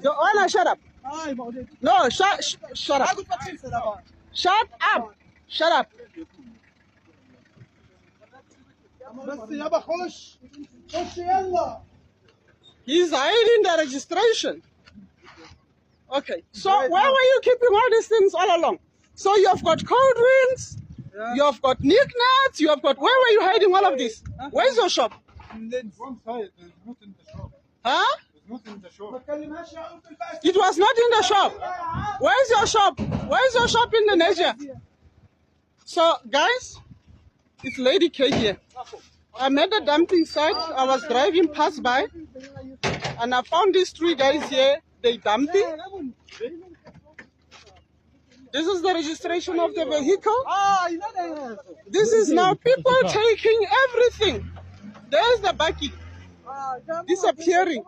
Anna, shut up. No, shut up. Shut up. Shut up. He's hiding the registration. Okay, so where were you keeping all these things all along? So you've got cold rings, you've got knickknacks, you have got, where were you hiding all of this? Where's your shop? Huh? It was not in the shop. Where's your shop? Where's your shop in Indonesia? So guys, it's Lady K here. I'm at the dumping site. I was driving past by and I found these three guys here. They dumping. This is the registration of the vehicle. This is now people taking everything. There's the bucket disappearing.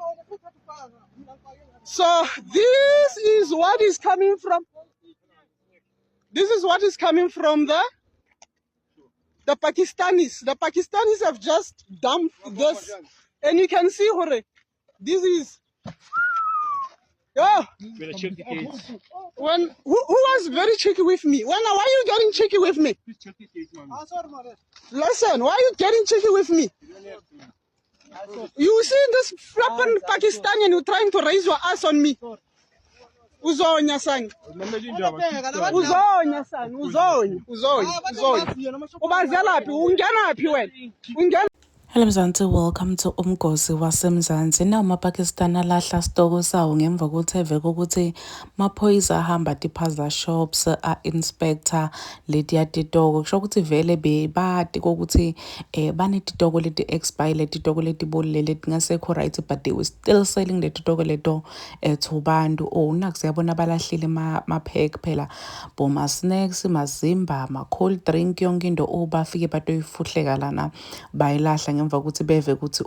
So this is what is coming from. This is what is coming from the Pakistanis. The Pakistanis have just dumped this, and you can see, Hore, this is. Yo, when who was very cheeky with me? Why are you getting cheeky with me? Listen, why are you getting cheeky with me? You see this flipping Pakistani and you're trying to raise your ass on me. Uzonya san. Uzonya san. Uzonya. Ubazela phi? Ungena phi wena? Hello Mzansi, welcome to Umgosi waseMzansi. Now Pakistan alahla stoko sawo ngemva kokuthi eveke ukuthi maphoyisa ahamba tiphaza shops inspector leti ya titoko kusho ukuthi vele bebati kokuthi bane titoko leti expire leti titoko leti bolile leti ngasekho right, but they were still selling the titoko leto to bantu. Naku siyabona balahlile ma pack phela boma snacks, mazimba, ma cold drink, yonke into bafike batoyifuhleka lana bayilahla ngemva ukuthi beve ukuthi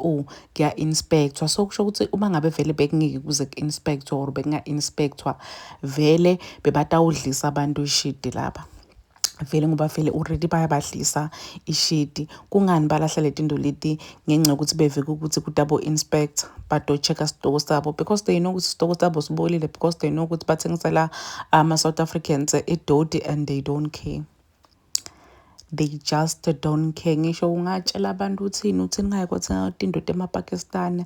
kuya inspector. So kusho ukuthi uma ngabe vele bekungeke kuze inspector or bekunga inspector vele bebatawudlisa abantu ishidi lapha. Vele ngoba vele already bayabahlisa ishidi. Kungani balahla leti ndo leti ngenxa ukuthi beveke ukuthi kutabo inspect bato check stoko sabo, because they know ukuthi stoko sabo sibolile, because they know ukuthi bathengisela South Africans edoti and they don't care. They just don't care. Ngisho ungatshela abantu uthini ngayikothenga into emaPakistan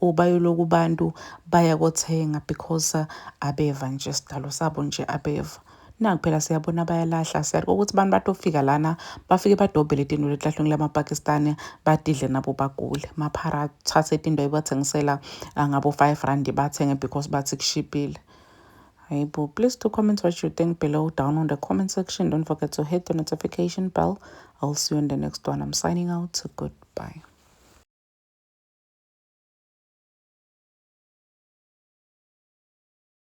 bayoloku bantu bayakothenga because abeva nje sidalo sabo nje abeva. Nangu phela siyabona bayalahla, siyariko ukuthi abantu batofika lana bafike badobhele into letlahlwe ngelaMapakistani badidle nabo bagule. Maphara thathe into ebathengisela ngabo 5 rand bathenge because bathi kushipile. Please do comment what you think below down on the comment section. Don't forget to hit the notification bell. I'll see you in the next one. I'm signing out. Goodbye.